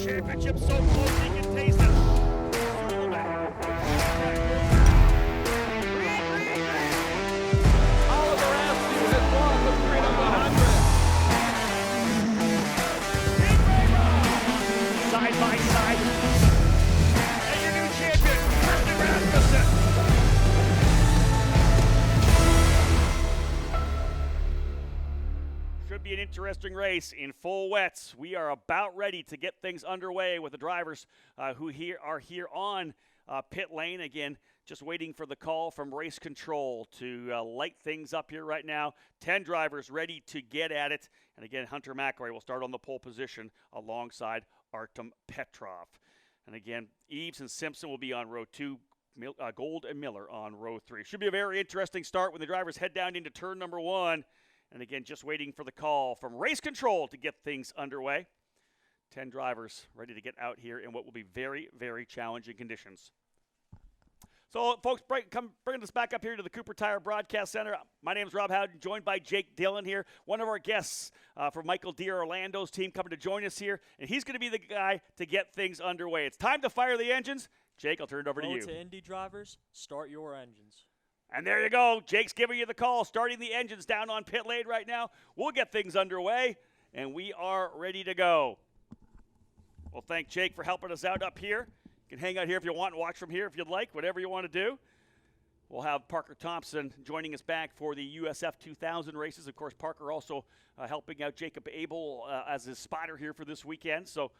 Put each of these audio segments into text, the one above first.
championship so close you can taste it. Oliver Askew has won the Freedom 100. Side by side. And your new champion, Andersen. Should be an interesting race in full wets. We are about ready to get things underway with the drivers who are here on pit lane. Again, just waiting for the call from race control to light things up here right now. 10 drivers ready to get at it. And again, Hunter McElroy will start on the pole position alongside Artem Petrov. And again, Eves and Simpson will be on row 2. Gold and Miller on row 3. Should be a very interesting start when the drivers head down into turn number 1. And again, just waiting for the call from race control to get things underway. 10 drivers ready to get out here in what will be very, very challenging conditions. So, folks, bring us back up here to the Cooper Tire Broadcast Center. My name is Rob Howden, joined by Jake Dillon here. One of our guests from Michael Deere Orlando's team coming to join us here. And he's going to be the guy to get things underway. It's time to fire the engines. Jake, I'll turn it over to you. To Indy drivers, start your engines. And there you go. Jake's giving you the call, starting the engines down on pit lane right now. We'll get things underway, and we are ready to go. We'll thank Jake for helping us out up here. You can hang out here if you want and watch from here if you'd like, whatever you want to do. We'll have Parker Thompson joining us back for the USF 2000 races. Of course, Parker also helping out Jacob Abel as his spotter here for this weekend. So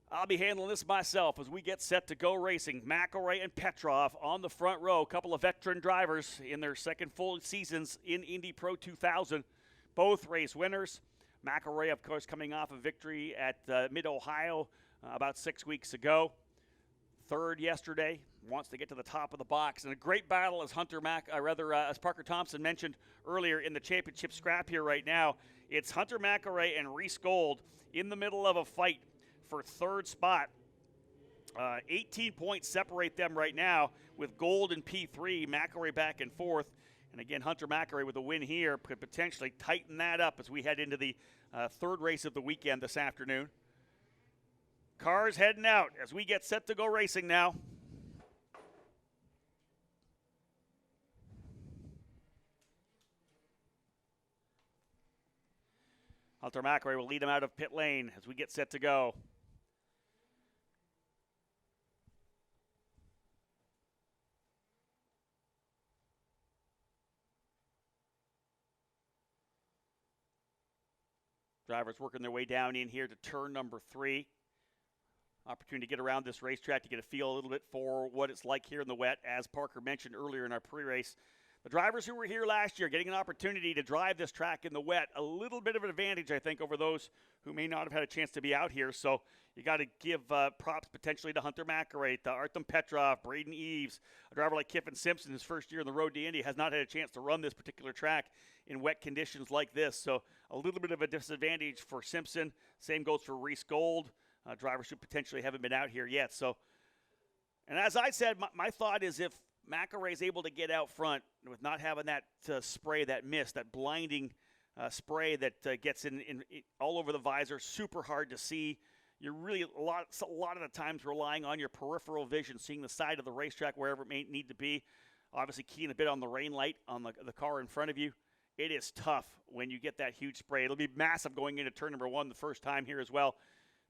I'll be handling this myself as we get set to go racing. McElroy and Petrov on the front row. A couple of veteran drivers in their second full seasons in Indy Pro 2000. Both race winners. McElroy, of course, coming off a victory at Mid-Ohio about 6 weeks ago. Third yesterday. Wants to get to the top of the box. And a great battle as as Parker Thompson mentioned earlier in the championship scrap here right now. It's Hunter McElroy and Reese Gold in the middle of a fight for third spot. 18 points separate them right now with Gold in P3, McElroy back and forth. And again, Hunter McElroy with a win here could potentially tighten that up as we head into the third race of the weekend this afternoon. Cars heading out as we get set to go racing now. Hunter McElroy will lead him out of pit lane as we get set to go. Drivers working their way down in here to turn number 3. Opportunity to get around this racetrack to get a feel a little bit for what it's like here in the wet. As Parker mentioned earlier in our pre-race, the drivers who were here last year getting an opportunity to drive this track in the wet, a little bit of an advantage, I think, over those who may not have had a chance to be out here. So you got to give props potentially to Hunter McElroy, to Artem Petrov, Braden Eves. A driver like Kiffin Simpson, his first year on the road to Indy, has not had a chance to run this particular track in wet conditions like this. So a little bit of a disadvantage for Simpson. Same goes for Reese Gold. Drivers who potentially haven't been out here yet. So, and as I said, my thought is if McElroy is able to get out front with not having that spray, that mist, that blinding spray that gets in all over the visor, super hard to see. You're really a lot of the times relying on your peripheral vision, seeing the side of the racetrack wherever it may need to be. Obviously keying a bit on the rain light on the car in front of you. It is tough when you get that huge spray. It'll be massive going into turn number 1 the first time here as well.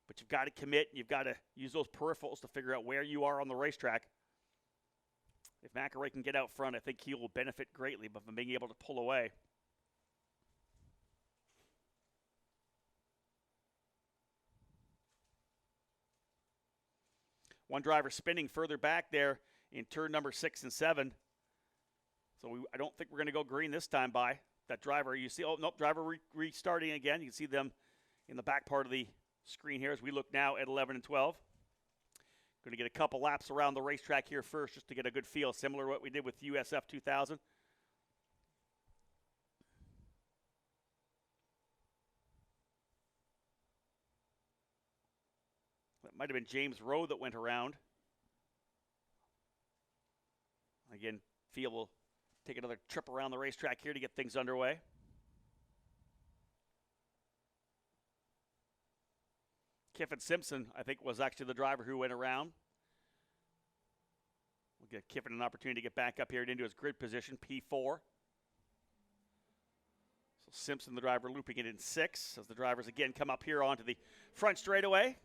But you've got to commit. You've got to use those peripherals to figure out where you are on the racetrack. If McElroy can get out front, I think he will benefit greatly from being able to pull away. One driver spinning further back there in turn number 6 and 7. So I don't think we're going to go green this time by. That driver, you see, oh, nope, driver restarting again. You can see them in the back part of the screen here as we look now at 11 and 12. Going to get a couple laps around the racetrack here first just to get a good feel, similar to what we did with USF 2000. That might have been James Rowe that went around. Again, Field will take another trip around the racetrack here to get things underway. Kiffin Simpson, I think, was actually the driver who went around. We'll give Kiffin an opportunity to get back up here into his grid position, P4. So Simpson, the driver, looping it in 6 as the drivers again come up here onto the front straightaway.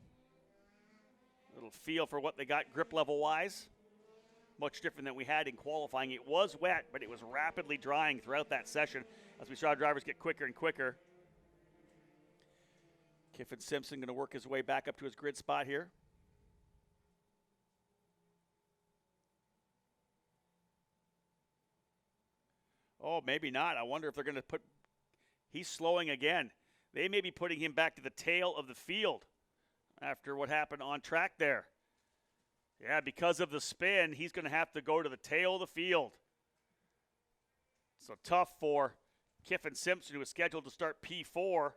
A little feel for what they got grip level-wise. Much different than we had in qualifying. It was wet, but it was rapidly drying throughout that session as we saw drivers get quicker and quicker. Kiffin Simpson going to work his way back up to his grid spot here. Oh, maybe not. I wonder if they're going to put... He's slowing again. They may be putting him back to the tail of the field after what happened on track there. Yeah, because of the spin, he's going to have to go to the tail of the field. So tough for Kiffin Simpson, who is scheduled to start P4.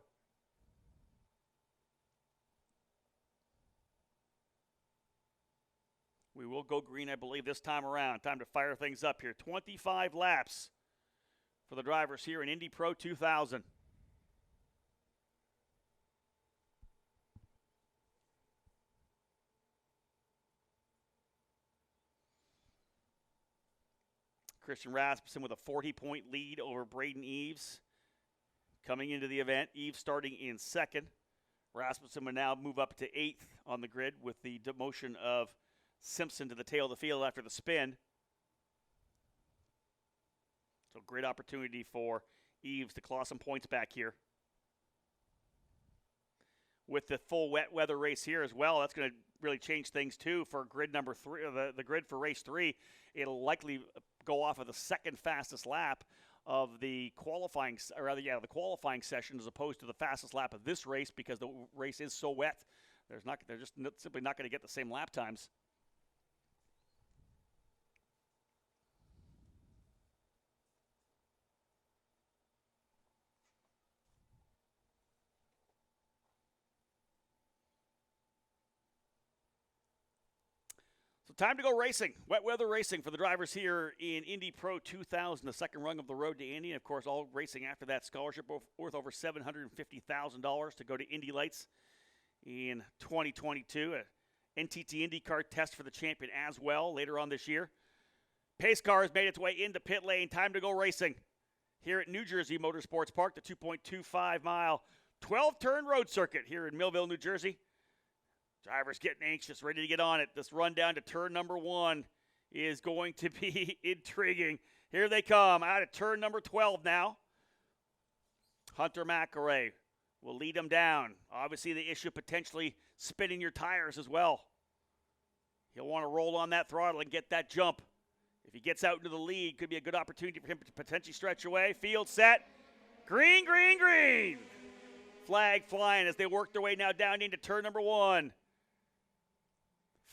We will go green, I believe, this time around. Time to fire things up here. 25 laps for the drivers here in Indy Pro 2000. Christian Rasmussen with a 40-point lead over Braden Eves. Coming into the event, Eves starting in 2nd. Rasmussen will now move up to 8th on the grid with the demotion of Simpson to the tail of the field after the spin. So great opportunity for Eves to claw some points back here. With the full wet weather race here as well, that's going to really change things too for grid number 3, the grid for race 3. It'll likely go off of the second fastest lap of the qualifying, or rather, the qualifying session as opposed to the fastest lap of this race because the race is so wet. They're just simply not going to get the same lap times. Time to go racing. Wet weather racing for the drivers here in Indy Pro 2000, the second rung of the road to Indy. And, of course, all racing after that scholarship worth over $750,000 to go to Indy Lights in 2022. A NTT IndyCar test for the champion as well later on this year. Pace car has made its way into pit lane. Time to go racing here at New Jersey Motorsports Park, the 2.25-mile, 12-turn road circuit here in Millville, New Jersey. Drivers getting anxious, ready to get on it. This run down to turn number 1 is going to be intriguing. Here they come out of turn number 12 now. Hunter McElroy will lead them down. Obviously, the issue potentially spinning your tires as well. He'll want to roll on that throttle and get that jump. If he gets out into the lead, could be a good opportunity for him to potentially stretch away. Field set. Green, green, green. Flag flying as they work their way now down into turn number 1.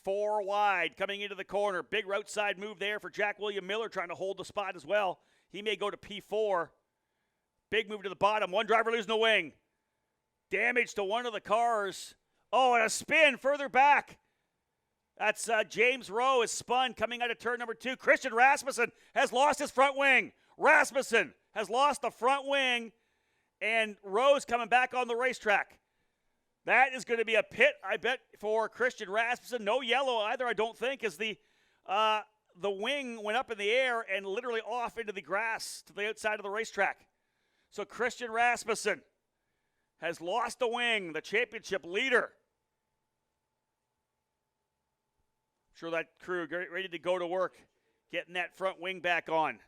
4 wide coming into the corner. Big outside move there for Jack William Miller trying to hold the spot as well. He may go to P4. Big move to the bottom. One driver losing the wing. Damage to one of the cars. Oh, and a spin further back. That's James Rowe is spun coming out of turn number 2. Christian Rasmussen has lost his front wing. Rasmussen has lost the front wing, and Rowe's coming back on the racetrack. That is going to be a pit, I bet, for Christian Rasmussen. No yellow either, I don't think, as the wing went up in the air and literally off into the grass to the outside of the racetrack. So Christian Rasmussen has lost the wing, the championship leader. I'm sure that crew ready to go to work, getting that front wing back on.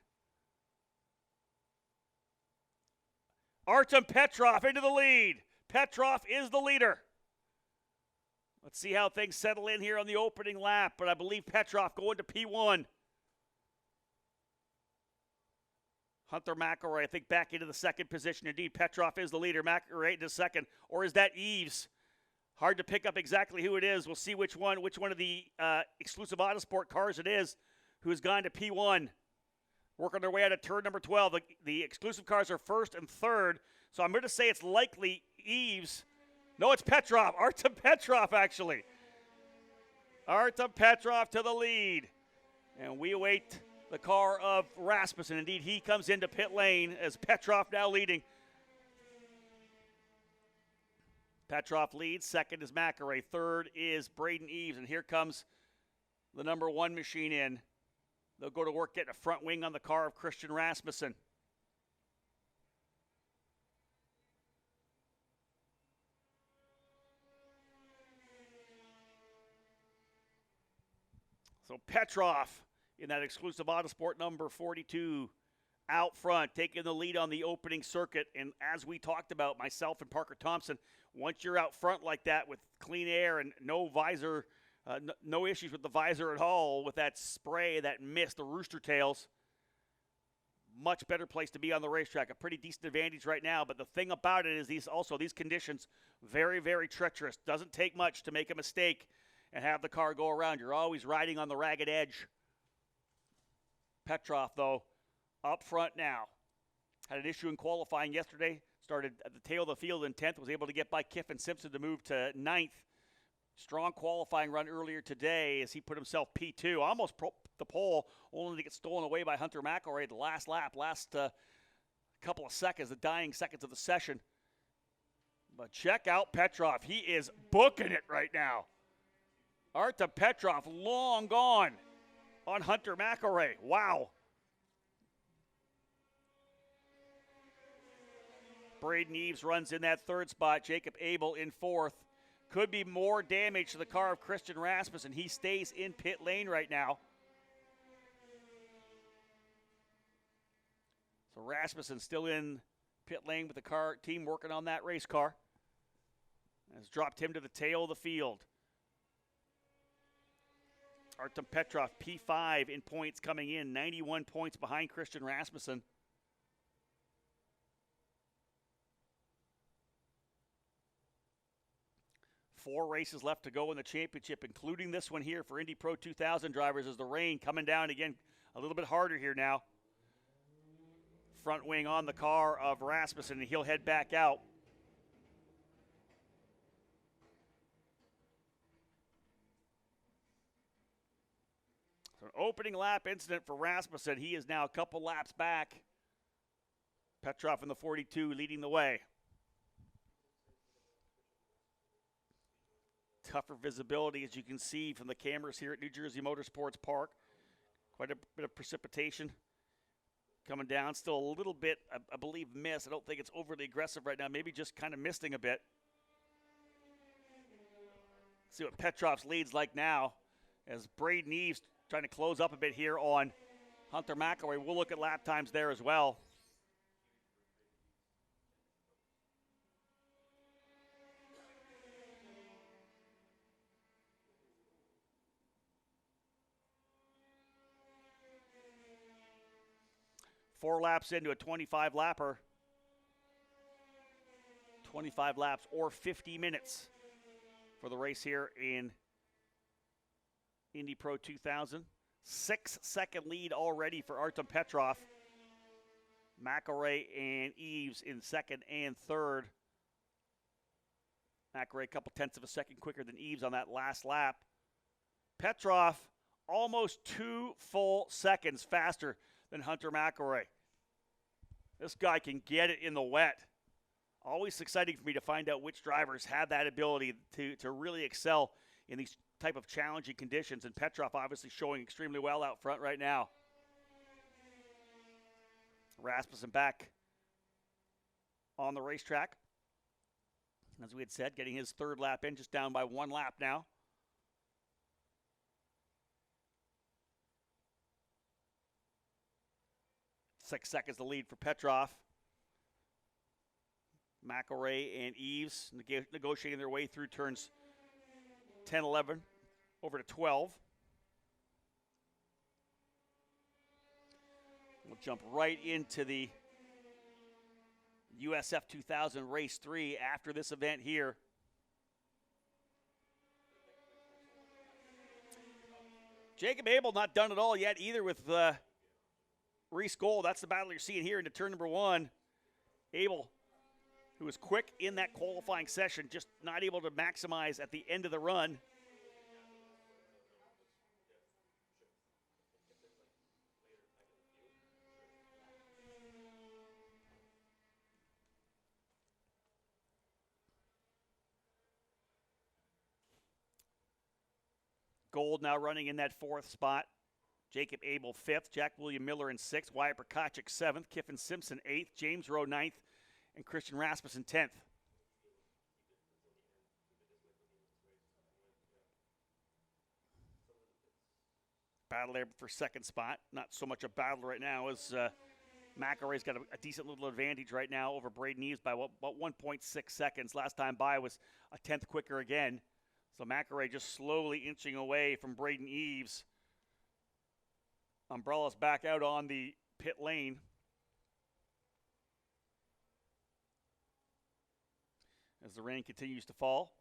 Artem Petrov into the lead. Petrov is the leader. Let's see how things settle in here on the opening lap, but I believe Petrov going to P1. Hunter McElroy, I think, back into the second position. Indeed, Petrov is the leader. McElroy into second. Or is that Eves? Hard to pick up exactly who it is. We'll see which one of the exclusive Autosport cars it is who has gone to P1. Working their way out of turn number 12. The exclusive cars are first and third. So I'm going to say it's likely Eves. No, it's Petrov. Artem Petrov, actually. Artem Petrov to the lead. And we await the car of Rasmussen. Indeed, he comes into pit lane as Petrov now leading. Petrov leads. Second is McElray. Third is Braden Eves. And here comes the number 1 machine in. They'll go to work getting a front wing on the car of Christian Rasmussen. So Petrov in that exclusive Autosport number 42 out front, taking the lead on the opening circuit. And as we talked about, myself and Parker Thompson, once you're out front like that with clean air and no visor, no issues with the visor at all, with that spray, that mist, the rooster tails, much better place to be on the racetrack. A pretty decent advantage right now. But the thing about it is these conditions, very, very treacherous. Doesn't take much to make a mistake and have the car go around. You're always riding on the ragged edge. Petrov, though, up front now. Had an issue in qualifying yesterday. Started at the tail of the field in 10th. Was able to get by Kiffin Simpson to move to 9th. Strong qualifying run earlier today as he put himself P2. Almost the pole, only to get stolen away by Hunter McElray the last lap. Last couple of seconds, the dying seconds of the session. But check out Petrov. He is booking it right now. Artem Petrov long gone on Hunter McElray. Wow. Braden Eves runs in that third spot. Jacob Abel in fourth. Could be more damage to the car of Christian Rasmussen. He stays in pit lane right now. So Rasmussen still in pit lane with the car team working on that race car. Has dropped him to the tail of the field. Artem Petrov, P5 in points coming in, 91 points behind Christian Rasmussen. Four races left to go in the championship, including this one here for Indy Pro 2000 drivers as the rain coming down again a little bit harder here now. Front wing on the car of Rasmussen, and he'll head back out. So an opening lap incident for Rasmussen. He is now a couple laps back. Petrov in the 42 leading the way. Tougher visibility, as you can see from the cameras here at New Jersey Motorsports Park. Quite a bit of precipitation coming down. Still a little bit, I believe, mist. I don't think it's overly aggressive right now. Maybe just kind of misting a bit. See what Petrov's lead's like now as Braden Eves trying to close up a bit here on Hunter McElray. We'll look at lap times there as well. Four laps into a 25-lapper. 25 laps or 50 minutes for the race here in Indy Pro 2000. 6-second lead already for Artem Petrov. McElray and Eves in second and third. McElray a couple tenths of a second quicker than Eves on that last lap. Petrov almost 2 full seconds faster than Hunter McElray. This guy can get it in the wet. Always exciting for me to find out which drivers have that ability to really excel in these type of challenging conditions. And Petrov obviously showing extremely well out front right now. Rasmussen back on the racetrack. As we had said, getting his third lap in, just down by 1 lap now. Six seconds the lead for Petrov. McElray and Eves negotiating their way through turns 10, 11, over to 12. We'll jump right into the USF 2000 Race 3 after this event here. Jacob Abel not done it all yet either with Reese Gold. That's the battle you're seeing here into turn number 1. Abel, who was quick in that qualifying session, just not able to maximize at the end of the run. Gold now running in that 4th spot. Jacob Abel 5th, Jack William Miller in 6th, Wyatt Prokachik 7th, Kiffin Simpson 8th, James Rowe 9th, and Christian Rasmussen 10th. Battle there for 2nd spot. Not so much a battle right now as McElroy's got a decent little advantage right now over Braden Eves by about 1.6 seconds. Last time by was a 10th quicker again. So McElroy just slowly inching away from Braden Eves. Umbrella's back out on the pit lane. As the rain continues to fall.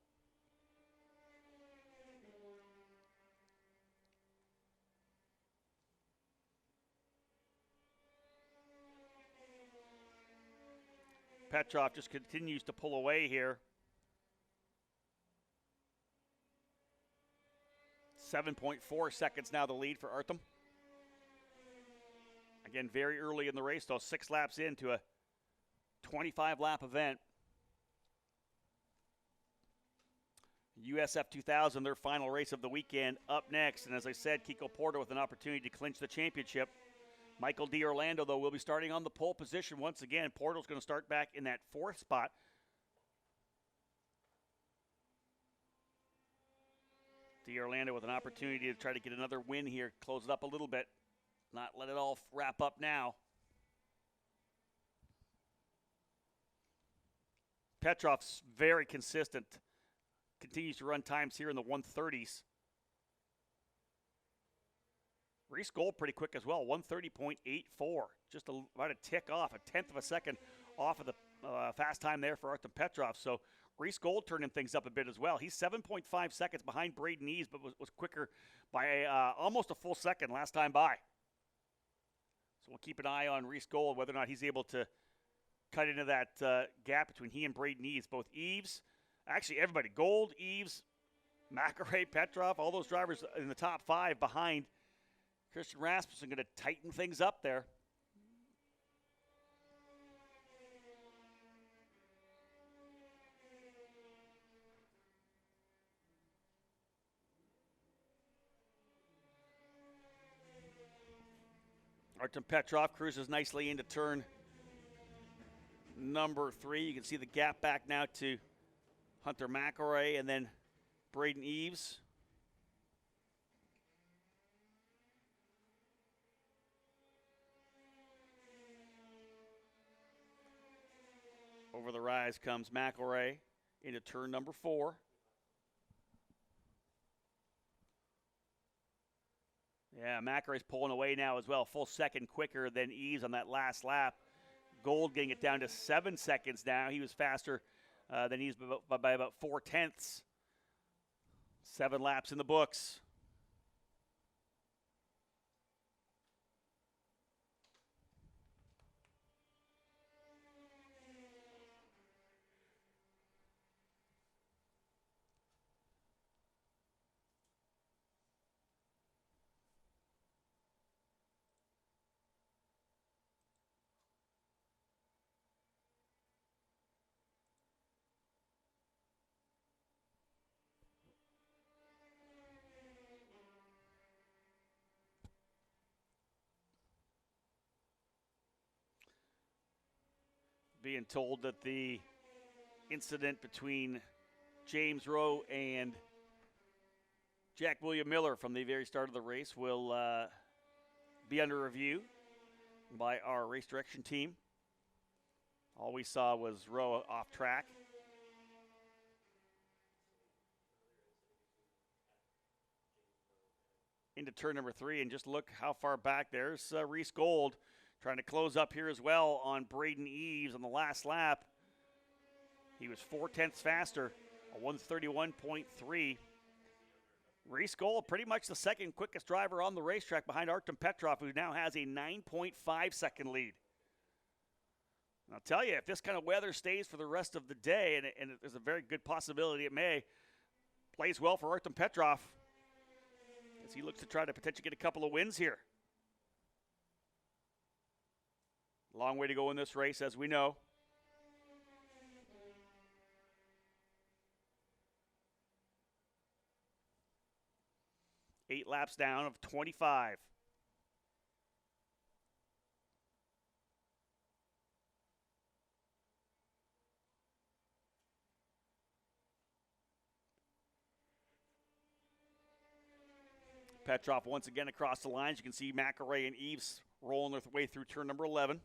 Petrov just continues to pull away here. 7.4 seconds now the lead for Artem. Again, very early in the race, though, 6 laps into a 25-lap event. USF 2000, their final race of the weekend, up next. And as I said, Kiko Porter with an opportunity to clinch the championship. Michael D'Orlando, though, will be starting on the pole position once again. Porter's going to start back in that 4th spot. D'Orlando with an opportunity to try to get another win here, close it up a little bit. Not let it all wrap up now. Petrov's very consistent. Continues to run times here in the 130s. Reese Gold pretty quick as well, 130.84. Just about a tick off, a 1/10 of a second off of the fast time there for Artem Petrov. So Reese Gold turning things up a bit as well. He's 7.5 seconds behind Braden Eves, but was quicker by almost a full second last time by. So we'll keep an eye on Reese Gold, whether or not he's able to cut into that gap between he and Braden Eves. Both Eves, actually everybody, Gold, Eves, McElroy, Petrov, all those drivers in the top 5 behind Christian Rasmussen, going to tighten things up there. Artem Petrov cruises nicely into turn number 3. You can see the gap back now to Hunter McElroy and then Braden Eves. Over the rise comes McElroy into turn number 4. Yeah, McElroy's pulling away now as well. Full second quicker than Eves on that last lap. Gold getting it down to 7 seconds now. He was faster than Eves by about 4/10. 7 laps in the books. Being told that the incident between James Rowe and Jack William Miller from the very start of the race will be under review by our race direction team. All we saw was Rowe off track. Into turn number 3, and just look how far back. There's Reese Gold trying to close up here as well on Braden Eves on the last lap. He was 4/10 faster, a 131.3. Reese Gold, pretty much the second quickest driver on the racetrack behind Artem Petrov, who now has a 9.5 second lead. And I'll tell you, if this kind of weather stays for the rest of the day, and there's a very good possibility it may, plays well for Artem Petrov as he looks to try to potentially get a couple of wins here. Long way to go in this race, as we know. 8 laps down of 25. Petrov once again across the lines. You can see McElray and Eves rolling their way through turn number 11.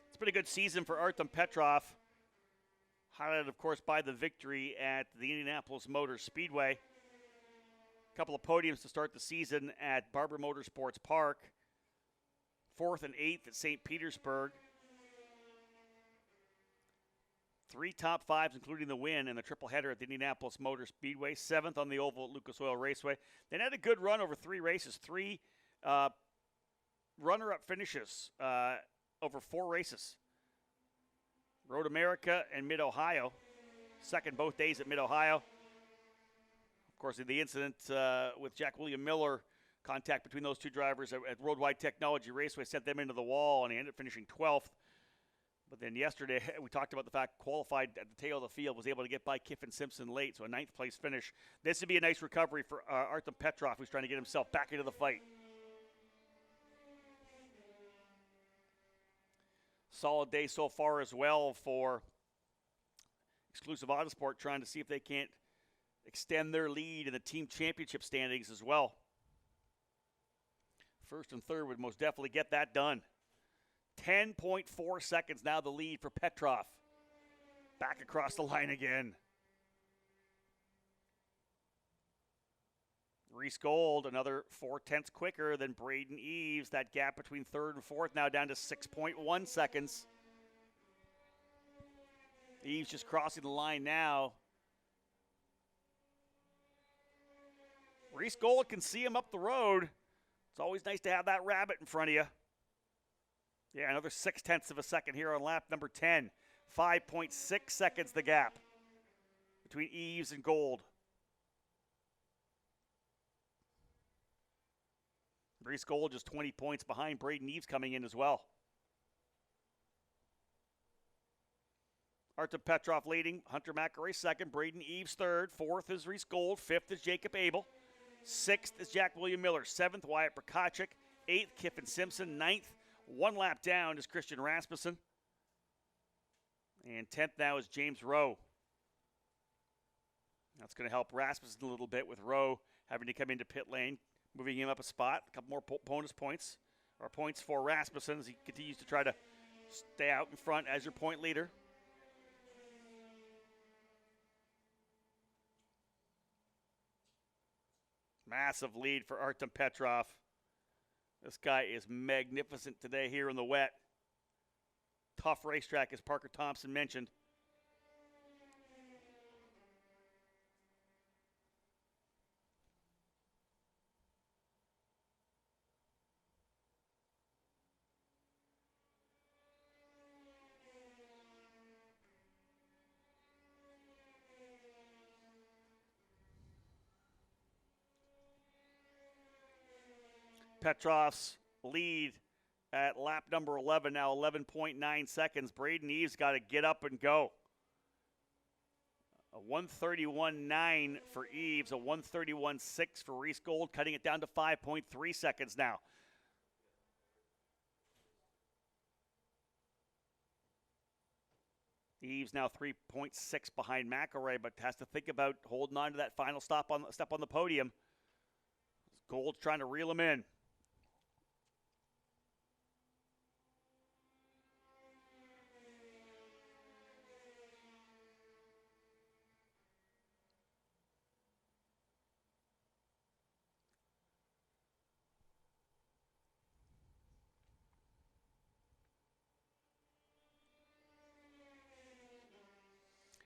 It's been a good season for Artem Petrov, highlighted, of course, by the victory at the Indianapolis Motor Speedway. A couple of podiums to start the season at Barber Motorsports Park. 4th and 8th at St. Petersburg. 3 top 5s, including the win in the triple header at the Indianapolis Motor Speedway. 7th on the oval at Lucas Oil Raceway. Then had a good run over 3 races. 3 runner-up finishes over 4 races. Road America and Mid-Ohio. Second both days at Mid-Ohio. Of course, the incident with Jack William Miller, contact between those 2 drivers at Worldwide Technology Raceway sent them into the wall, and he ended up finishing 12th. But then yesterday, we talked about the fact qualified at the tail of the field, was able to get by Kiffin Simpson late, so a 9th place finish. This would be a nice recovery for Artem Petrov, who's trying to get himself back into the fight. Solid day so far as well for Exclusive Autosport, trying to see if they can't extend their lead in the team championship standings as well. First and third would most definitely get that done. 10.4 seconds now the lead for Petrov. Back across the line again. Reese Gold, another 4/10 quicker than Braden Eves. That gap between third and fourth now down to 6.1 seconds. Eves just crossing the line now. Reese Gold can see him up the road. It's always nice to have that rabbit in front of you. Yeah, another 0.6 of a second here on lap number 10. 5.6 seconds the gap between Eves and Gold. Reese Gold just 20 points behind Braden Eves coming in as well. Artem Petrov leading, Hunter McElray second, Braden Eves third, 4th is Reese Gold, 5th is Jacob Abel, 6th is Jack William Miller, 7th Wyatt Prokachik, 8th Kiffin Simpson, 9th, 1 lap down is Christian Rasmussen, and 10th now is James Rowe. That's going to help Rasmussen a little bit with Rowe having to come into pit lane, moving him up a spot. A couple more bonus points, or points for Rasmussen as he continues to try to stay out in front as your point leader. Massive lead for Artem Petrov. This guy is magnificent today here in the wet. Tough racetrack, as Parker Thompson mentioned. Petrov's lead at lap number 11, now 11.9 seconds. Braden Eves got to get up and go. A 1:31.9 for Eves, a 1:31.6 for Reese Gold, cutting it down to 5.3 seconds now. Eves now 3.6 behind McElray, but has to think about holding on to that final step on the podium. Gold's trying to reel him in.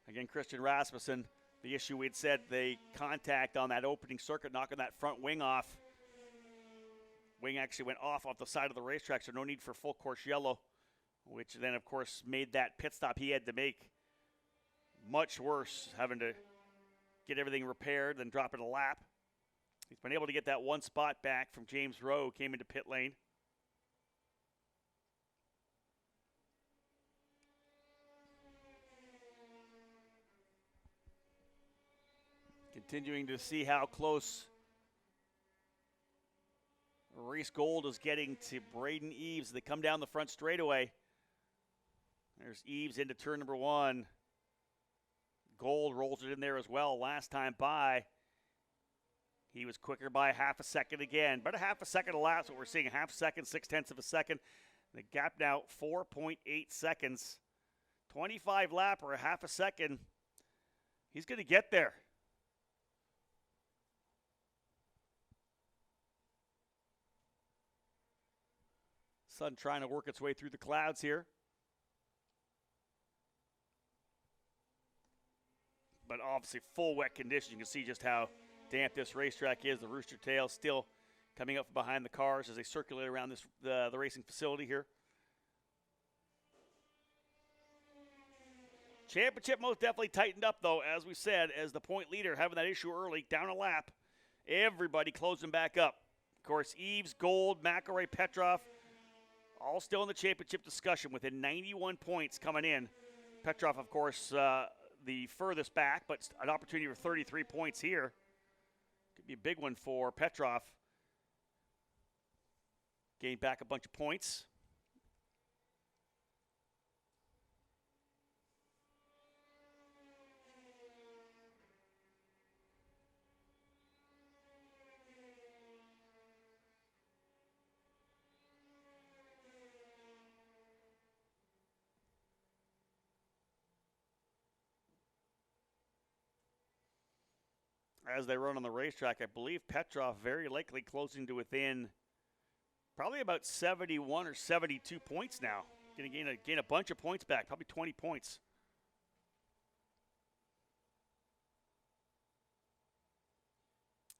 Again, Christian Rasmussen, the issue we'd said, the contact on that opening circuit, knocking that front wing off. Wing actually went off the side of the racetrack, so no need for full course yellow, which then, of course, made that pit stop he had to make much worse, having to get everything repaired, then drop it a lap. He's been able to get that one spot back from James Rowe, who came into pit lane. Continuing to see how close Reese Gold is getting to Braden Eves. They come down the front straightaway. There's Eves into turn number 1. Gold rolls it in there as well. Last time by, he was quicker by a half a second again. But a half a second elapsed, what we're seeing. A half second, 0.6 of a second. The gap now 4.8 seconds. 25 lap or a half a second. He's going to get there. Sun trying to work its way through the clouds here. But obviously full wet conditions. You can see just how damp this racetrack is. The rooster tail still coming up from behind the cars as they circulate around this the racing facility here. Championship most definitely tightened up, though, as we said, as the point leader having that issue early, down a lap. Everybody closing back up. Of course, Eves, Gold, McElroy, Petrov, all still in the championship discussion within 91 points coming in. Petrov, of course, the furthest back, but an opportunity for 33 points here. Could be a big one for Petrov. Gain back a bunch of points. As they run on the racetrack, I believe Petrov very likely closing to within probably about 71 or 72 points now. Going to gain a bunch of points back, probably 20 points.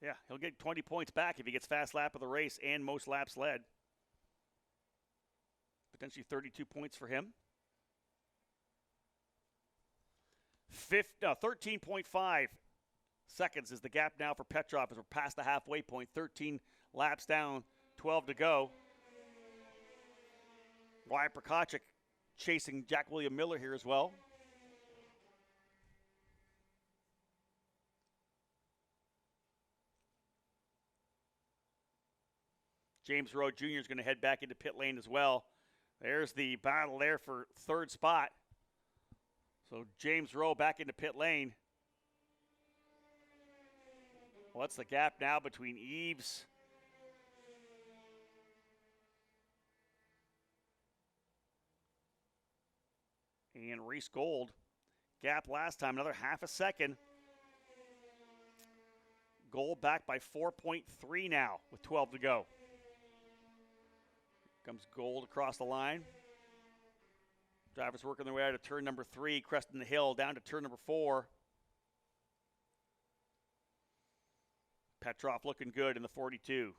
Yeah, he'll get 20 points back if he gets fast lap of the race and most laps led. Potentially 32 points for him. 13.5 seconds is the gap now for Petrov as we're past the halfway point. 13 laps down, 12 to go. Wyatt Prokopchuk chasing Jack William Miller here as well. James Rowe Jr. is going to head back into pit lane as well. There's the battle there for third spot. So James Rowe back into pit lane. What's the gap now between Eves and Reese Gold? Gap last time, another half a second. Gold back by 4.3 now with 12 to go. Comes Gold across the line. Drivers working their way out of turn number 3, cresting the hill down to turn number 4. Petrov looking good in the 42.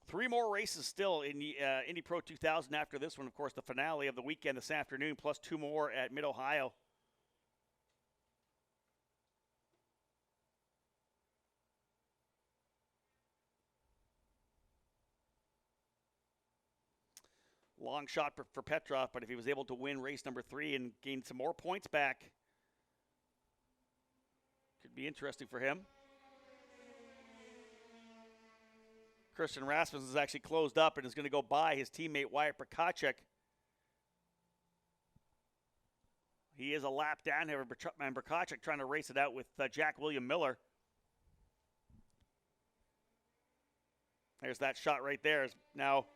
Three more races still in the Indy Pro 2000 after this one. Of course, the finale of the weekend this afternoon, plus 2 more at Mid-Ohio. Long shot for Petrov, but if he was able to win race number 3 and gain some more points back, could be interesting for him. Christian Rasmussen is actually closed up and is going to go by his teammate Wyatt Prokopchuk. He is a lap down here, and Prokopchuk trying to race it out with Jack William Miller. There's that shot right there. Now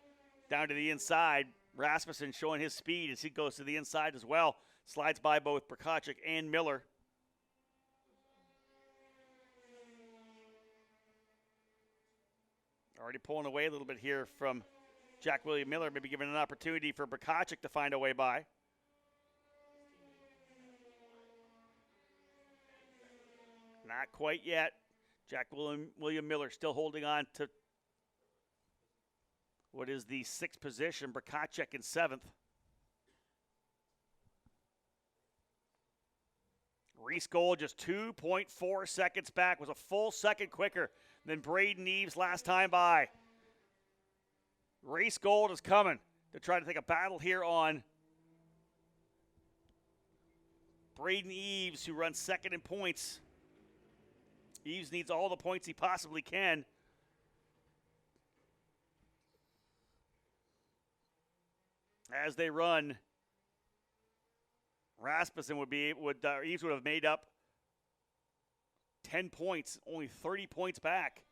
down to the inside. Rasmussen showing his speed as he goes to the inside as well. Slides by both Prokopchuk and Miller. Already pulling away a little bit here from Jack William Miller, maybe giving an opportunity for Prokopchuk to find a way by. Not quite yet. Jack William Miller still holding on to what is the 6th position. Prokopchuk in 7th. Reese Gold just 2.4 seconds back. Was a full second quicker than Braden Eves last time by. Race Gold is coming to try to take a battle here on Braden Eves, who runs second in points. Eves needs all the points he possibly can. As they run, Rasmussen Eves would have made up 10 points, only 30 points back.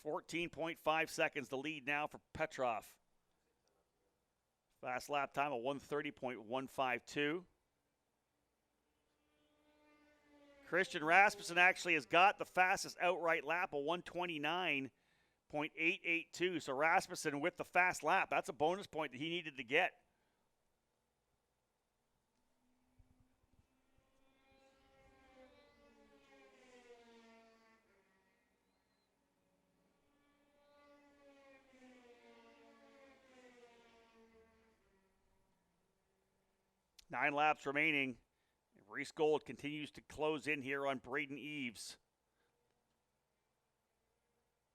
.5 seconds the lead now for Petrov. Fast lap time of 1:30.152. Christian Rasmussen actually has got the fastest outright lap of 1:29.882. So Rasmussen with the fast lap, that's a bonus point that he needed to get. Nine laps remaining. Reese Gold continues to close in here on Braden Eves.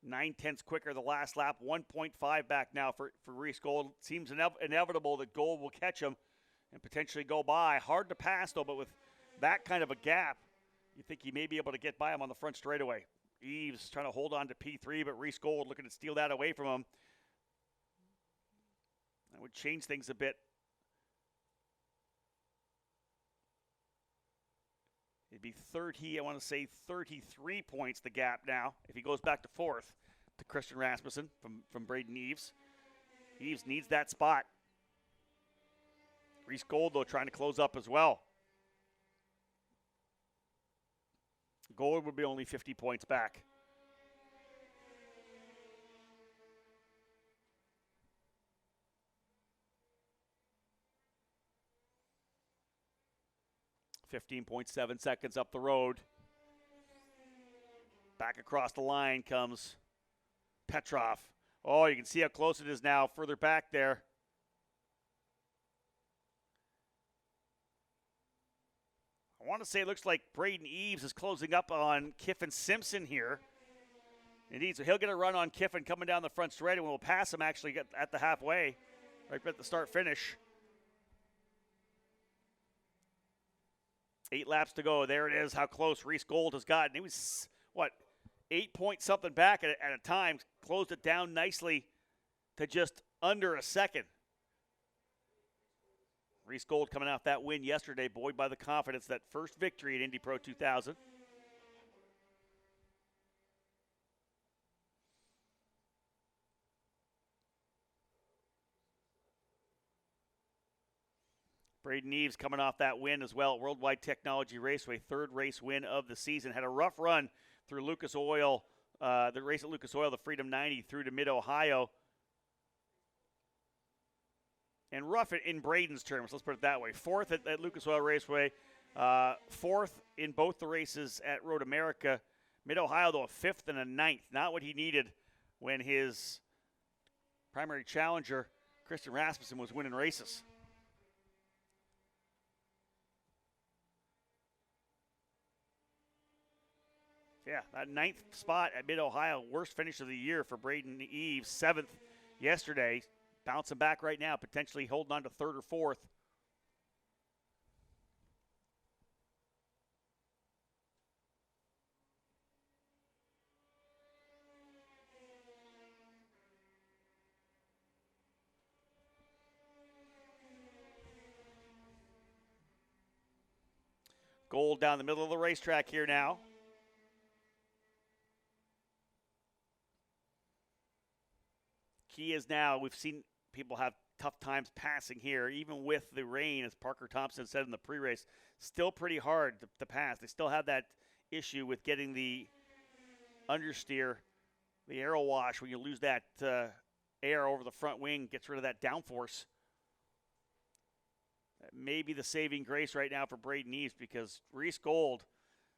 9/10 quicker the last lap, 1.5 back now for Reese Gold. Seems inevitable that Gold will catch him and potentially go by. Hard to pass though, but with that kind of a gap, you think he may be able to get by him on the front straightaway. Eves trying to hold on to P3, but Reese Gold looking to steal that away from him. That would change things a bit. It'd be 33 points the gap now if he goes back to fourth to Christian Rasmussen from Braden Eves. Eves needs that spot. Reese Gold, though, trying to close up as well. Gold would be only 50 points back. .7 seconds up the road. Back across the line comes Petrov. Oh, you can see how close it is now, further back there. I want to say it looks like Braden Eves is closing up on Kiffin Simpson here. Indeed, so he'll get a run on Kiffin coming down the front straight, and we'll pass him actually at the halfway, right at the start-finish. 8 laps to go. There it is, how close Reese Gold has gotten. He was, 8 point something back at a time. Closed it down nicely to just under a second. Reese Gold coming off that win yesterday, buoyed by the confidence, that first victory at Indy Pro 2000. Braden Eves coming off that win as well at Worldwide Technology Raceway, third race win of the season. Had a rough run through Lucas Oil, the race at Lucas Oil, the Freedom 90 through to Mid-Ohio. And rough in Braden's terms, let's put it that way. Fourth at Lucas Oil Raceway, fourth in both the races at Road America. Mid-Ohio, though, a fifth and a ninth. Not what he needed when his primary challenger, Christian Rasmussen, was winning races. Yeah, that ninth spot at Mid-Ohio, worst finish of the year for Braden Eves. Seventh yesterday, bouncing back right now, potentially holding on to third or fourth. Gold down the middle of the racetrack here now. Key is now, we've seen people have tough times passing here, even with the rain, as Parker Thompson said in the pre-race. Still pretty hard to pass. They still have that issue with getting the understeer, the aero wash, when you lose that air over the front wing, gets rid of that downforce. That may be the saving grace right now for Braden Eves, because Reese Gold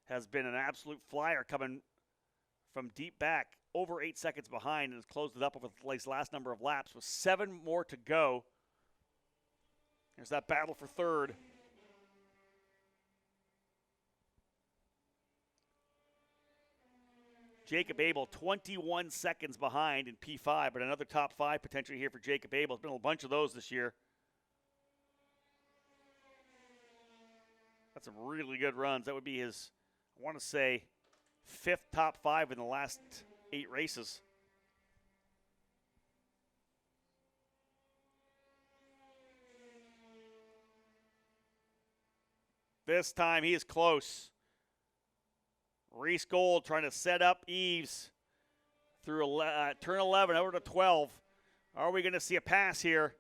has been an absolute flyer coming from deep back, over 8 seconds behind, and has closed it up over the last number of laps with 7 more to go. There's that battle for third. Jacob Abel 21 seconds behind in P5, but another top 5 potentially here for Jacob Abel. There's been a bunch of those this year. That's some really good runs. That would be his, I want to say, 5th top 5 in the last 8 races. This time he is close. Reese Gold trying to set up Eves through turn 11 over to 12. Are we going to see a pass here?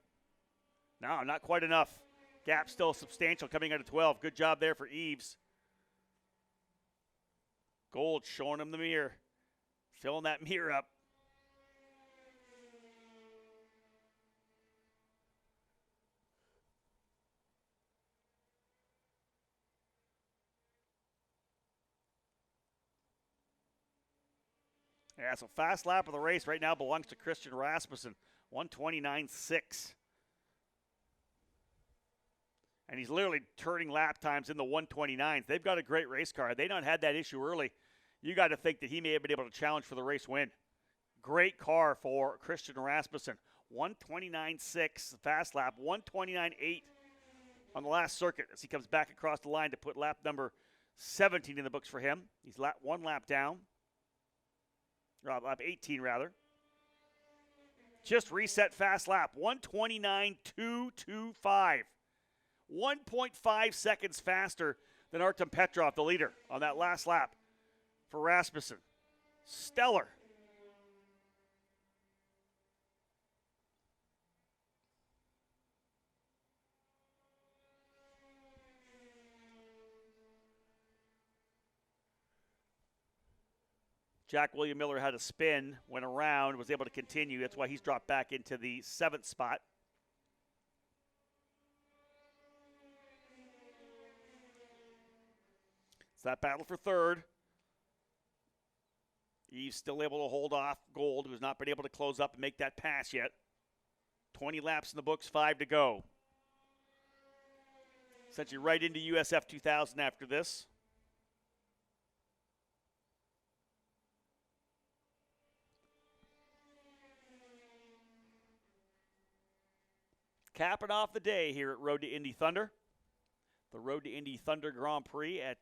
No, not quite enough. Gap still substantial coming out of 12. Good job there for Eves. Gold showing him the mirror. Filling that mirror up. Yeah, so fast lap of the race right now belongs to Christian Rasmussen, 129.6. And he's literally turning lap times in the 129s. They've got a great race car. They not had that issue early. You got to think that he may have been able to challenge for the race win. Great car for Christian Rasmussen. 129.6 fast lap, 129.8 on the last circuit as he comes back across the line to put lap number 17 in the books for him. He's one lap down. Lap 18, rather. Just reset fast lap. 129.225. 1.5 seconds faster than Artem Petrov, the leader, on that last lap for Rasmussen. Stellar. Jack William Miller had a spin, went around, was able to continue. That's why he's dropped back into the 7th spot. It's that battle for 3rd. He's still able to hold off Gold, who's not been able to close up and make that pass yet. 20 laps in the books, 5 to go. Essentially right into USF 2000 after this. Capping off the day here at Road to Indy Thunder. The Road to Indy Thunder Grand Prix at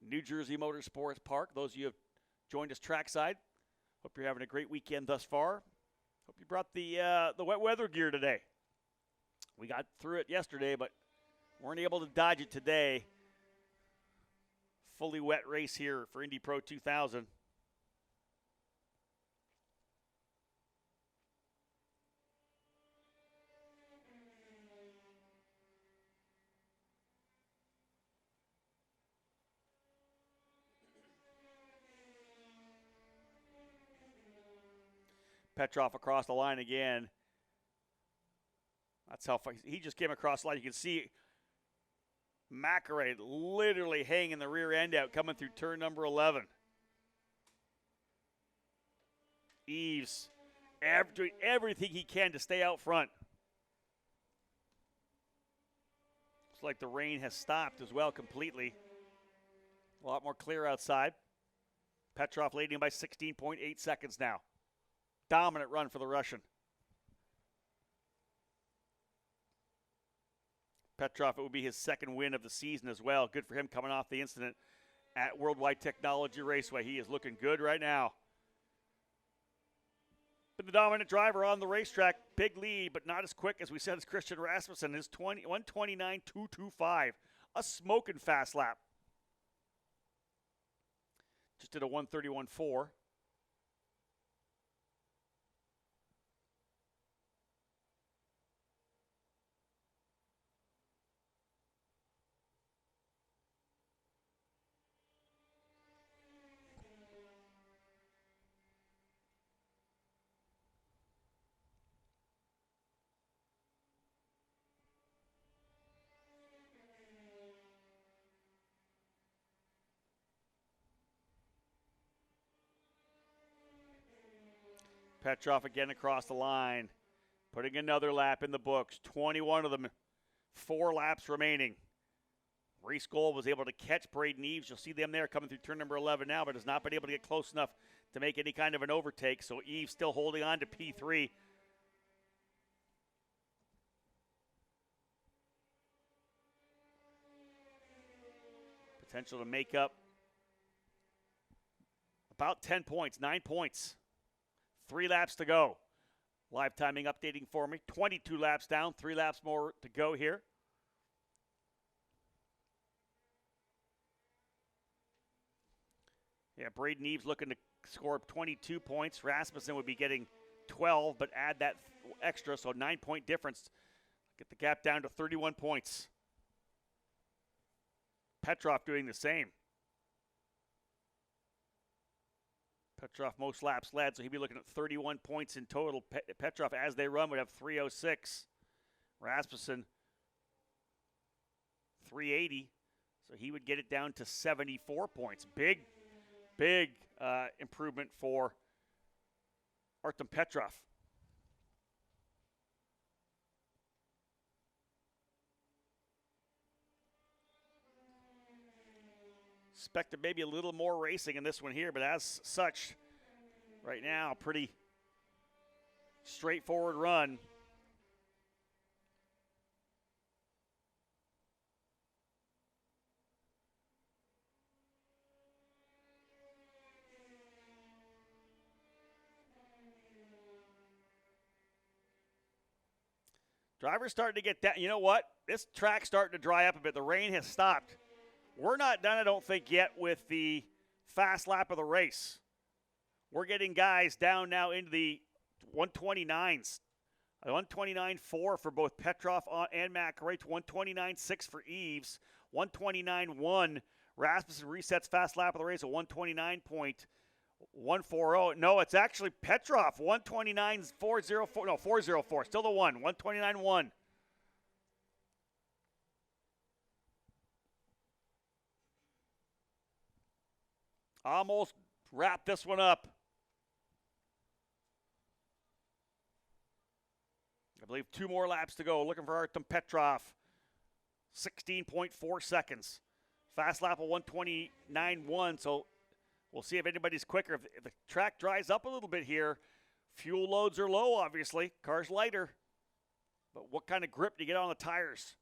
New Jersey Motorsports Park. Those of you who have joined us trackside, hope you're having a great weekend thus far. Hope you brought the wet weather gear today. We got through it yesterday, but weren't able to dodge it today. Fully wet race here for Indy Pro 2000. Petrov across the line again. That's how far he just came across the line. You can see Macarey literally hanging the rear end out coming through turn number 11. Eves doing everything he can to stay out front. Looks like the rain has stopped as well completely. A lot more clear outside. Petrov leading by 16.8 seconds now. Dominant run for the Russian. Petrov, it would be his 2nd win of the season as well. Good for him coming off the incident at Worldwide Technology Raceway. He is looking good right now. Been the dominant driver on the racetrack. Big lead, but not as quick as we said as Christian Rasmussen. His 129.225. A smoking fast lap. Just did a 131.4. Petrov again across the line, putting another lap in the books. 21 of them, 4 laps remaining. Reese Gold was able to catch Braden Eves. You'll see them there coming through turn number 11 now, but has not been able to get close enough to make any kind of an overtake. So Eve still holding on to P3. Potential to make up about 10 points, 9 points. 3 laps to go. Live timing updating for me. 22 laps down, 3 laps more to go here. Yeah, Braden Eves looking to score 22 points. Rasmussen would be getting 12, but add that extra, so 9-point difference. Get the gap down to 31 points. Petrov doing the same. Petrov most laps led, so he'd be looking at 31 points in total. Petrov, as they run, would have 306. Rasmussen, 380. So he would get it down to 74 points. Big improvement for Artem Petrov. Expected maybe a little more racing in this one here, but as such, right now, pretty straightforward run. Drivers starting to get that. You know what? This track's starting to dry up a bit. The rain has stopped. We're not done, I don't think, yet with the fast lap of the race. We're getting guys down now into the 129s. 129.4 for both Petrov and McElroy, 129.6 for Eves, 129.1. Rasmussen resets fast lap of the race at 129.140. No, it's actually Petrov, 129.404. No, 404. Still the one, 129.1. Almost wrap this one up. I believe 2 more laps to go. Looking for Artem Petrov. 16.4 seconds. Fast lap of 129.1. So we'll see if anybody's quicker. If the track dries up a little bit here, fuel loads are low, obviously. Car's lighter. But what kind of grip do you get on the tires?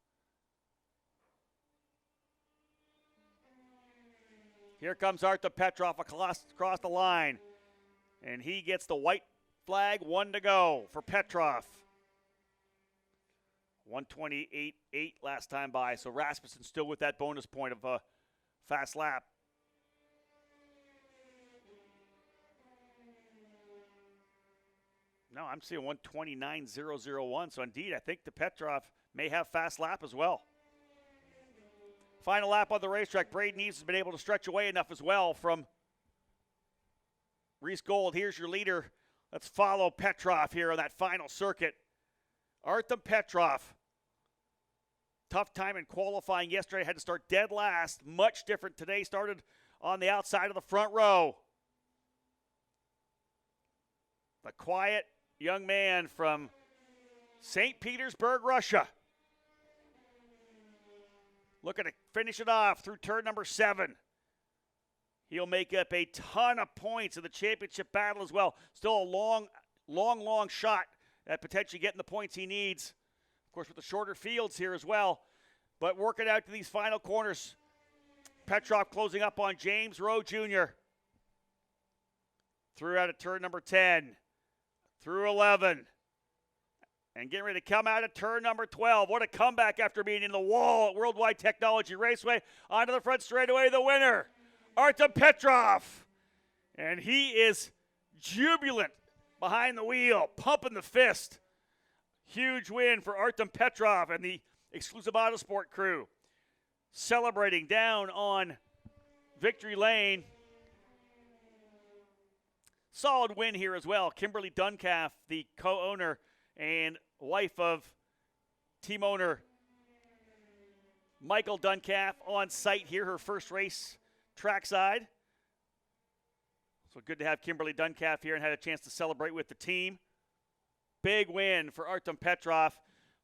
Here comes Artem Petrov across the line. And he gets the white flag, 1 to go for Petrov. 128.8 last time by. So Rasmussen still with that bonus point of a fast lap. No, I'm seeing 129.001. So indeed, I think the Petrov may have fast lap as well. Final lap on the racetrack. Braden Eves has been able to stretch away enough as well from Reese Gold. Here's your leader. Let's follow Petrov here on that final circuit. Artem Petrov. Tough time in qualifying yesterday. Had to start dead last. Much different today. Started on the outside of the front row. The quiet young man from St. Petersburg, Russia. Looking to finish it off through turn number 7. He'll make up a ton of points in the championship battle as well. Still a long shot at potentially getting the points he needs. Of course, with the shorter fields here as well. But working out to these final corners. Petrov closing up on James Rowe Jr. Through out of turn number 10. Through 11. And getting ready to come out of turn number 12. What a comeback after being in the wall at Worldwide Technology Raceway. Onto the front straightaway, the winner, Artem Petrov. And he is jubilant behind the wheel, pumping the fist. Huge win for Artem Petrov and the Exclusive Autosport crew. Celebrating down on Victory Lane. Solid win here as well. Kimberly Duncalf, the co-owner and wife of team owner Michael Duncalf, on site here, her first race trackside. So good to have Kimberly Duncalf here and had a chance to celebrate with the team. Big win for Artem Petrov.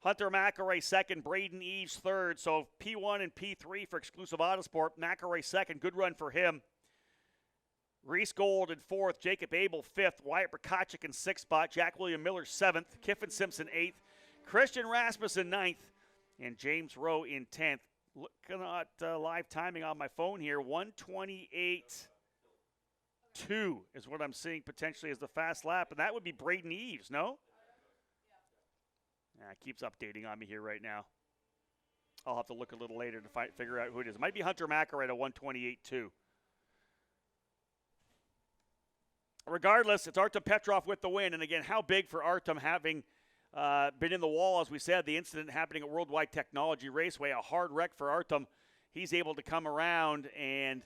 Hunter McElroy second, Braden Eves third. So P1 and P3 for Exclusive Autosport. McElroy second, good run for him. Reese Gold in 4th, Jacob Abel 5th, Wyatt Prokachik in 6th spot, Jack William Miller 7th, Kiffin Simpson 8th, Christian Rasmussen 9th, and James Rowe in 10th. Looking at live timing on my phone here, 128.2 is what I'm seeing potentially as the fast lap, and that would be Braden Eves, no? Yeah, it keeps updating on me here right now. I'll have to look a little later to figure out who it is. It might be Hunter McElroy at 128.2. Regardless, it's Artem Petrov with the win. And again, how big for Artem having been in the wall, as we said, the incident happening at Worldwide Technology Raceway, a hard wreck for Artem. He's able to come around and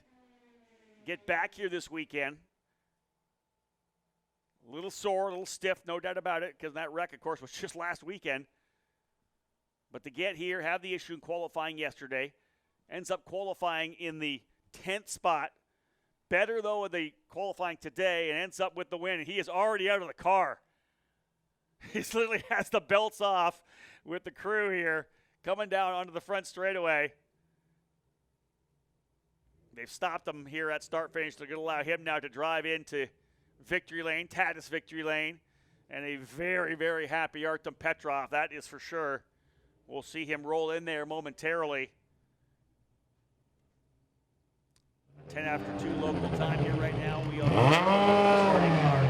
get back here this weekend. A little sore, a little stiff, no doubt about it, because that wreck, of course, was just last weekend. But to get here, have the issue in qualifying yesterday, ends up qualifying in the 10th spot. Better, though, in the qualifying today, and ends up with the win. And he is already out of the car. He literally has the belts off with the crew here, coming down onto the front straightaway. They've stopped him here at start finish. They're going to allow him now to drive into victory lane, Tatis victory lane. And a very, very happy Artem Petrov, that is for sure. We'll see him roll in there momentarily. 10 after 2 local time here right now. We are starting our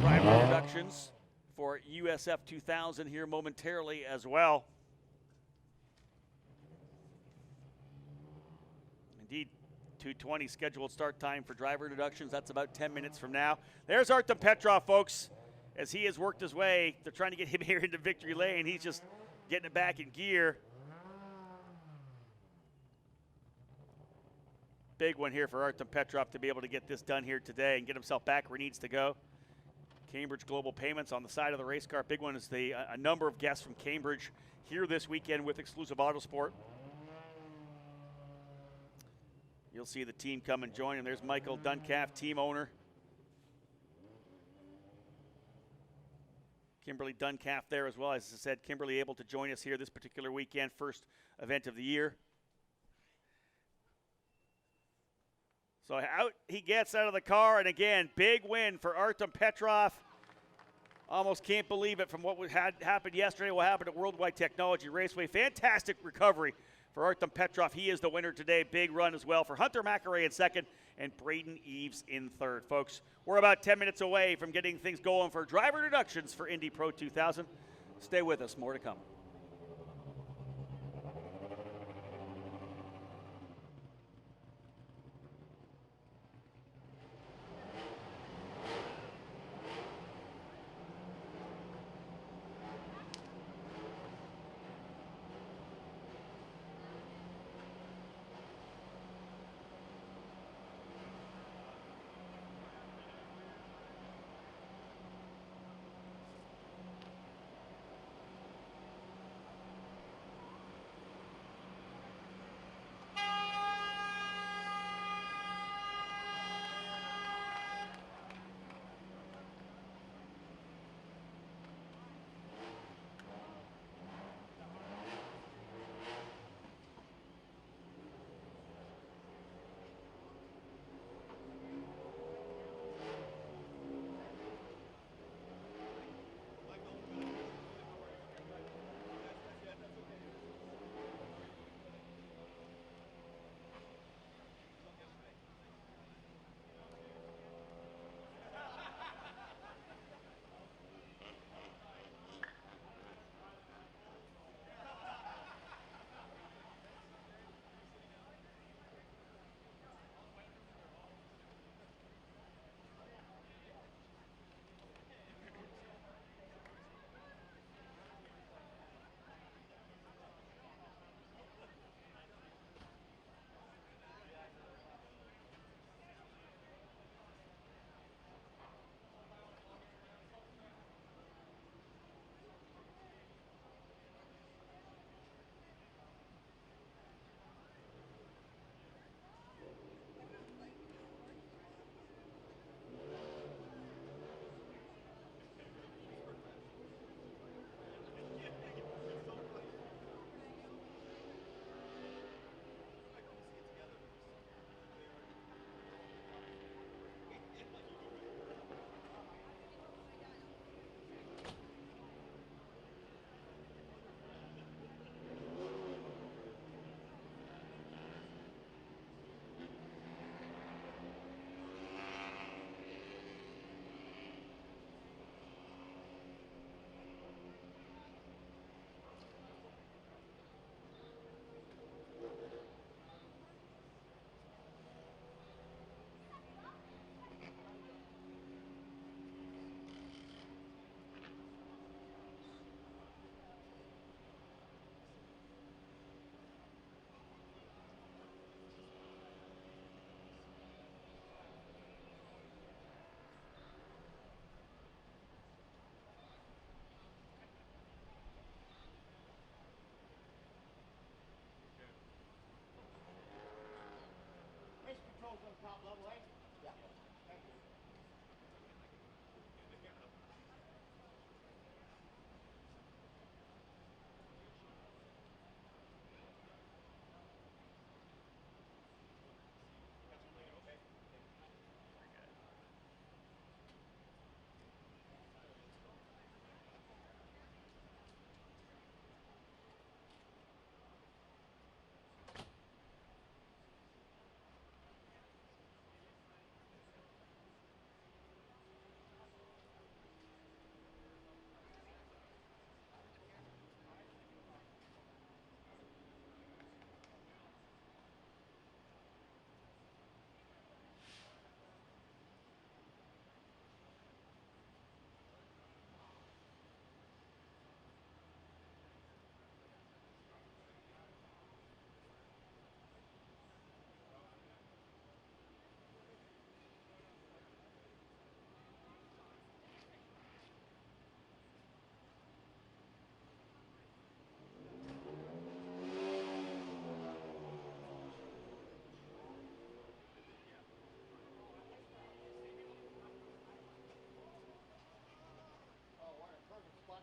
driver introductions for USF 2000 here momentarily as well. Indeed, 2:20 scheduled start time for driver introductions. That's about 10 minutes from now. There's Artem Petrov, folks, as he has worked his way. They're trying to get him here into victory lane. He's just getting it back in gear. Big one here for Artem Petrov to be able to get this done here today and get himself back where he needs to go. Cambridge Global Payments on the side of the race car. Big one is a number of guests from Cambridge here this weekend with Exclusive Autosport. You'll see the team come and join him. There's Michael Duncalf, team owner. Kimberly Duncalf there as well. As I said, Kimberly able to join us here this particular weekend, first event of the year. So out he gets out of the car, and again, big win for Artem Petrov. Almost can't believe it from what had happened yesterday, what happened at Worldwide Technology Raceway. Fantastic recovery for Artem Petrov. He is the winner today. Big run as well for Hunter McElroy in second and Braden Eves in third. Folks, we're about 10 minutes away from getting things going for driver introductions for Indy Pro 2000. Stay with us, more to come.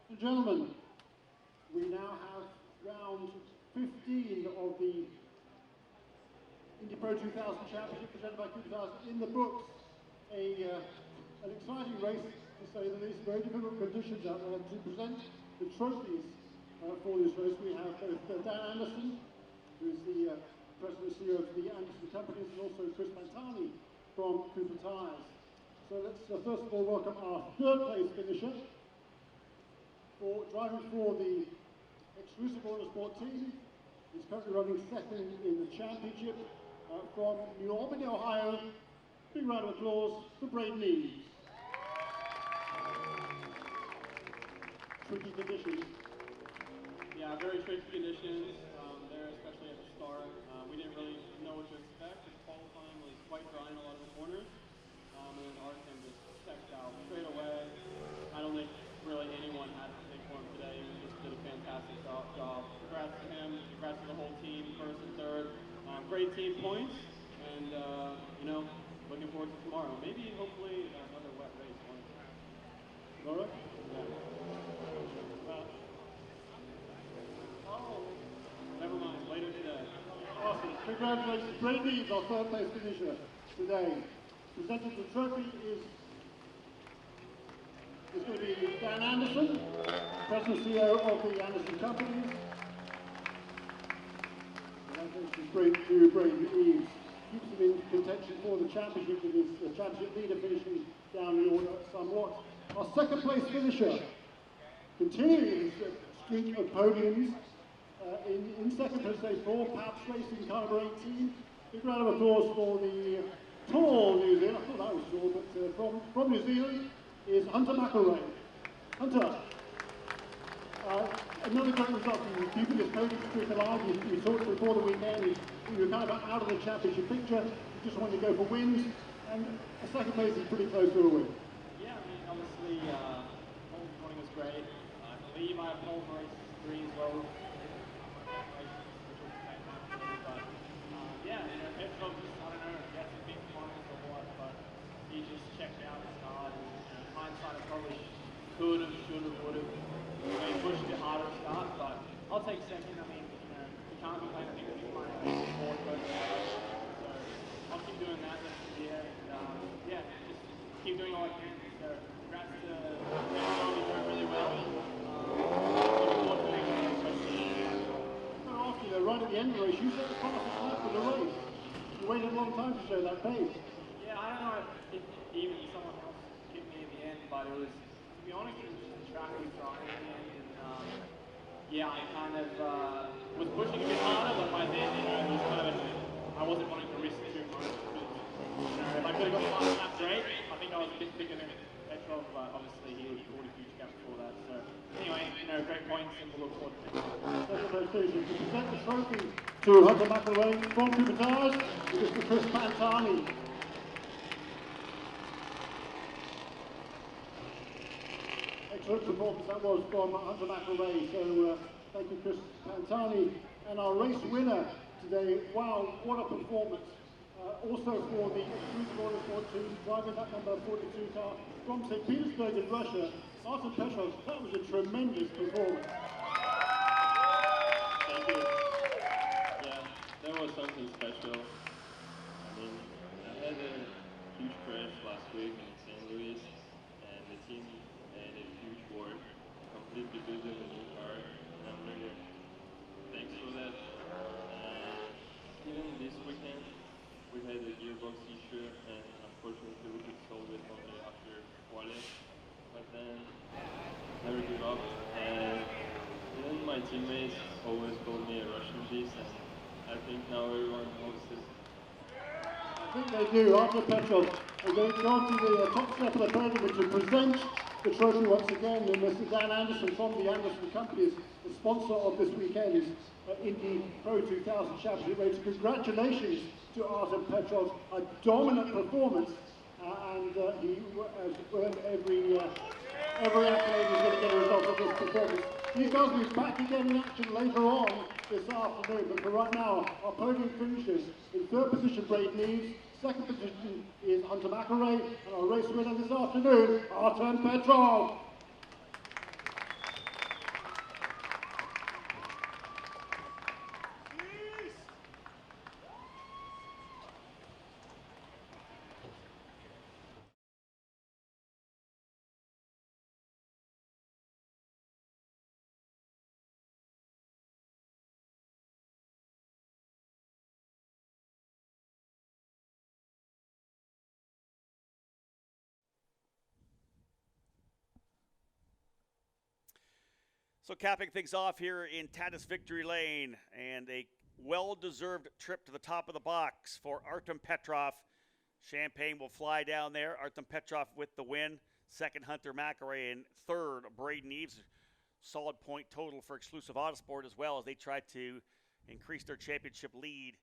And gentlemen, we now have round 15 of the Indy Pro 2000 Championship presented by Cooper in the books. An exciting race, to say the least. Very difficult conditions out there to present the trophies for this race. We have both Dan Andersen, who's the president and CEO of the Andersen companies, and also Chris Pantani from Cooper Tires. So let's first of all welcome our third place finisher for driving for the exclusive Motorsport team. He's currently running second in the championship from New Albany, Ohio. Big round of applause for Braden Eaves. Tricky conditions. Yeah, very tricky conditions there, especially at the start. We didn't really know what to expect. The qualifying was quite dry in a lot of the corners. And then Andersen just checked out straight away. I don't think really anyone had to think for him today. He just did a fantastic job. Congrats to him. Congrats to the whole team, first and third. Great team points. And, you know, looking forward to tomorrow. Maybe, hopefully, another wet race. All right. Never mind, later today. Awesome. Congratulations. Braden Eaves, our third place finisher today. Presenting the trophy is going to be Dan Andersen, President and CEO of the Andersen companies. Congratulations to Braden Eaves. Keeps him in contention for the championship with his championship leader finishing down the order somewhat. Our second place finisher, continuing his streak of podiums, in second place today for Paps Racing car number 18. Big round of applause for the tall New Zealand, I thought that was tall, but from New Zealand is Hunter McElroy. Hunter, another great result from you, keeping his podium streak alive. You talked before the weekend, you were kind of out of the championship picture, you just wanted to go for wins, and a second place is pretty close to a win. Yeah, I mean, obviously, pole morning was great. I believe I have pole for race 3 as well. But, yeah, you know, Petrov just, I don't know, he had some big finals or what, but he just checked out his start. And, you know, hindsight, I probably could have, should have, would have. Maybe pushed a bit harder to start, but I'll take second. I mean, you know, you can't complain. I think I think my fourth goes so I'll keep doing that rest of the year, and yeah, just keep doing all I can. So congrats to everyone who's doing really well. Looking forward to the next one, especially. I'm going to ask you though, right at the end of the race, you set the fastest lap of the race. You waited a long time to show that pace. Yeah, I don't know if even someone else hit me in the end, but it was, to be honest, it was just the track was dry in the end, and yeah, I kind of was pushing a bit harder, but by then, you know, it was kind of, I wasn't wanting to risk too much. Because, you know, if I could have got the last lap, great. I think I was a bit quicker than Petrov, but obviously he brought a huge gap before that. So anyway, you know, great points, and we'll look forward to next time. Second place finisher to present the trophy to Hunter McElroy from Cooper Tires, Mr. Chris Pantani. Excellent performance that was from Hunter McElroy. So thank you, Chris Pantani. And our race winner today, wow, what a performance. Also for the Exclusive Motorsport team, driving that number 42 car from St. Petersburg in Russia, Artem Petrov. That was a tremendous performance. Thank you. Yeah, that was something special. I mean, I had a huge crash last week in St. Louis, and the team made a huge work, completely building a new car, and I'm really thanks for that. Even this weekend, we had a gearbox issue, and unfortunately we could solve it only after quali. But then, never give up, and even my teammates always called me a Russian beast, and I think now everyone knows it. I think they do. Artem Petrov is going to go on to the top step of the podium to present the trophy once again. And Mr. Dan Andersen from the Andersen companies, the sponsor of this weekend's Indy Pro 2000 Championship race. Congratulations to Artem Petrov, a dominant performance, and he has earned every accolade he's going to get a result of this performance. These guys will be back again in action later on this afternoon, but for right now, our podium finishers in third position, Braden Eaves, second position is Hunter McElroy, and our race winner this afternoon, Artem Petrov. So capping things off here in Tatis Victory Lane, and a well-deserved trip to the top of the box for Artem Petrov. Champagne will fly down there. Artem Petrov with the win. Second, Hunter McElroy, and third, Braden Eves. Solid point total for Exclusive Autosport as well as they try to increase their championship lead